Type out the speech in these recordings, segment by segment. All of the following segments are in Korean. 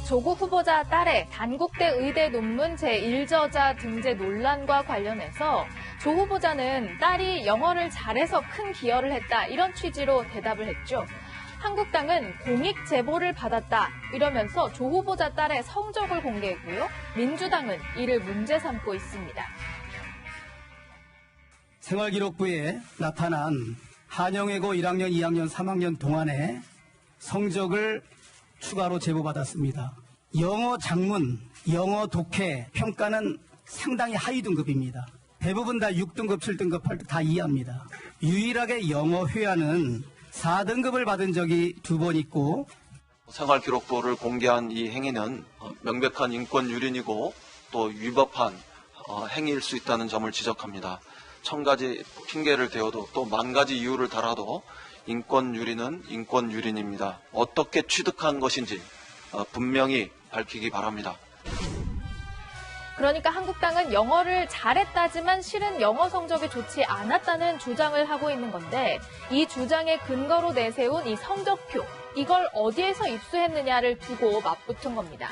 조국 후보자 딸의 단국대 의대 논문 제1저자 등재 논란과 관련해서 조 후보자는 딸이 영어를 잘해서 큰 기여를 했다 이런 취지로 대답을 했죠. 한국당은 공익 제보를 받았다 이러면서 조 후보자 딸의 성적을 공개했고요. 민주당은 이를 문제 삼고 있습니다. 생활기록부에 나타난 한영외고 1학년, 2학년, 3학년 동안의 성적을 추가로 제보받았습니다. 영어 작문, 영어 독해 평가는 상당히 하위 등급입니다. 대부분 다 6등급, 7등급, 8등급 다 이해합니다. 유일하게 영어 회화는 4등급을 받은 적이 2번 있고 생활기록부를 공개한 이 행위는 명백한 인권 유린이고 또 위법한 행위일 수 있다는 점을 지적합니다. 1000가지 핑계를 대어도 또 10,000가지 이유를 달아도 인권 유린은 인권 유린입니다. 어떻게 취득한 것인지 분명히 밝히기 바랍니다. 그러니까 한국당은 영어를 잘했다지만 실은 영어 성적이 좋지 않았다는 주장을 하고 있는 건데 이 주장의 근거로 내세운 이 성적표, 이걸 어디에서 입수했느냐를 두고 맞붙은 겁니다.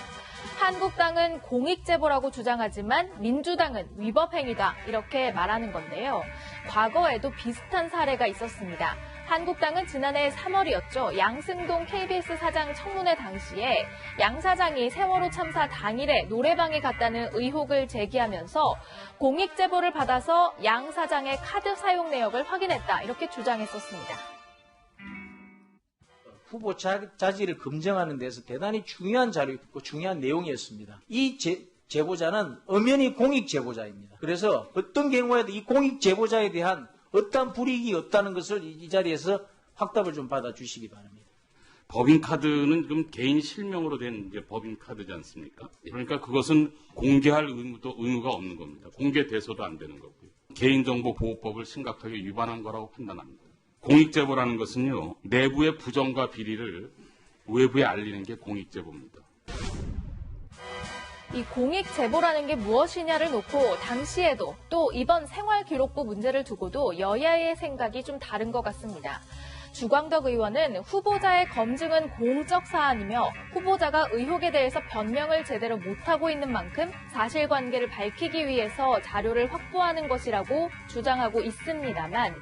한국당은 공익제보라고 주장하지만 민주당은 위법행위다 이렇게 말하는 건데요. 과거에도 비슷한 사례가 있었습니다. 한국당은 지난해 3월이었죠. 양승동 KBS 사장 청문회 당시에 양 사장이 세월호 참사 당일에 노래방에 갔다는 의혹을 제기하면서 공익제보를 받아서 양 사장의 카드 사용 내역을 확인했다 이렇게 주장했었습니다. 후보 자질을 검증하는 데서 대단히 중요한 자료였고 중요한 내용이었습니다. 이 제보자는 엄연히 공익 제보자입니다. 그래서 어떤 경우에도 이 공익 제보자에 대한 어떠한 불이익이 없다는 것을 이 자리에서 확답을 좀 받아주시기 바랍니다. 법인카드는 지금 개인 실명으로 된 이제 법인카드지 않습니까? 그러니까 그것은 공개할 의무가 없는 겁니다. 공개돼서도 안 되는 거고요. 개인정보보호법을 심각하게 위반한 거라고 판단합니다. 공익제보라는 것은요, 내부의 부정과 비리를 외부에 알리는 게 공익제보입니다. 이 공익제보라는 게 무엇이냐를 놓고 당시에도 또 이번 생활기록부 문제를 두고도 여야의 생각이 좀 다른 것 같습니다. 주광덕 의원은 후보자의 검증은 공적 사안이며 후보자가 의혹에 대해서 변명을 제대로 못하고 있는 만큼 사실관계를 밝히기 위해서 자료를 확보하는 것이라고 주장하고 있습니다만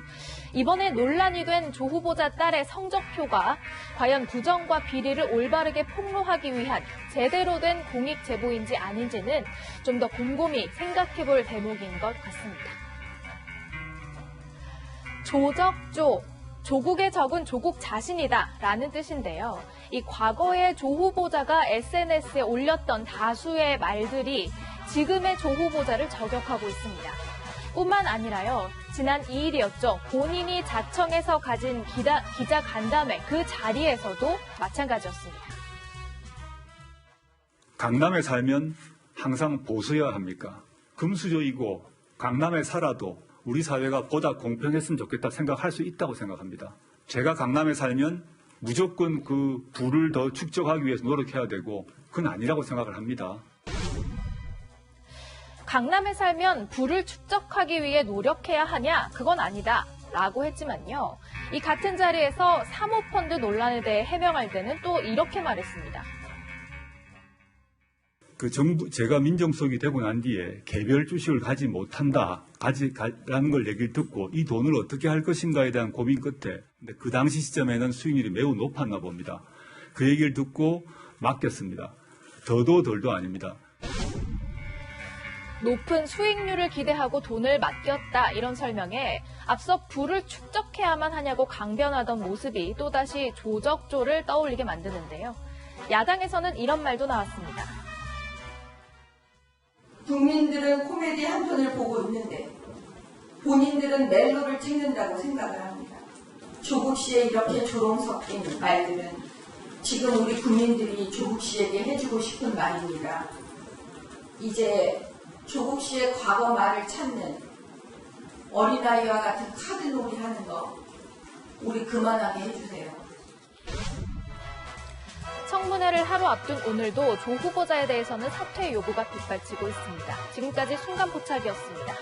이번에 논란이 된 조 후보자 딸의 성적표가 과연 부정과 비리를 올바르게 폭로하기 위한 제대로 된 공익 제보인지 아닌지는 좀 더 곰곰이 생각해볼 대목인 것 같습니다. 조적조, 조국의 적은 조국 자신이다라는 뜻인데요. 이 과거에 조 후보자가 SNS에 올렸던 다수의 말들이 지금의 조 후보자를 저격하고 있습니다. 뿐만 아니라요. 지난 2일이었죠. 본인이 자청해서 가진 기자 간담회 그 자리에서도 마찬가지였습니다. 강남에 살면 항상 보수여야 합니까? 금수저이고 강남에 살아도 우리 사회가 보다 공평했으면 좋겠다 생각할 수 있다고 생각합니다. 제가 강남에 살면 무조건 그 부를 더 축적하기 위해서 노력해야 되고 그건 아니라고 생각을 합니다. 강남에 살면 부를 축적하기 위해 노력해야 하냐? 그건 아니다. 라고 했지만요. 이 같은 자리에서 사모펀드 논란에 대해 해명할 때는 또 이렇게 말했습니다. 제가 민정수석이 되고 난 뒤에 개별 주식을 가지 못한다, 가지라는 걸 얘기를 듣고 이 돈을 어떻게 할 것인가에 대한 고민 끝에 근데 그 당시 시점에는 수익률이 매우 높았나 봅니다. 그 얘기를 듣고 맡겼습니다. 더도 덜도 아닙니다. 높은 수익률을 기대하고 돈을 맡겼다 이런 설명에 앞서 부를 축적해야만 하냐고 강변하던 모습이 또다시 조적조를 떠올리게 만드는데요. 야당에서는 이런 말도 나왔습니다. 국민들은 코미디 한 편을 보고 있는데 본인들은 멜로를 찍는다고 생각을 합니다. 조국 씨의 이렇게 조롱 섞인 말들은 지금 우리 국민들이 조국 씨에게 해주고 싶은 말입니다. 이제 조국 씨의 과거 말을 찾는 어린아이와 같은 카드놀이 하는 거 우리 그만하게 해주세요. 청문회를 하루 앞둔 오늘도 조 후보자에 대해서는 사퇴 요구가 빗발치고 있습니다. 지금까지 순간포착이었습니다.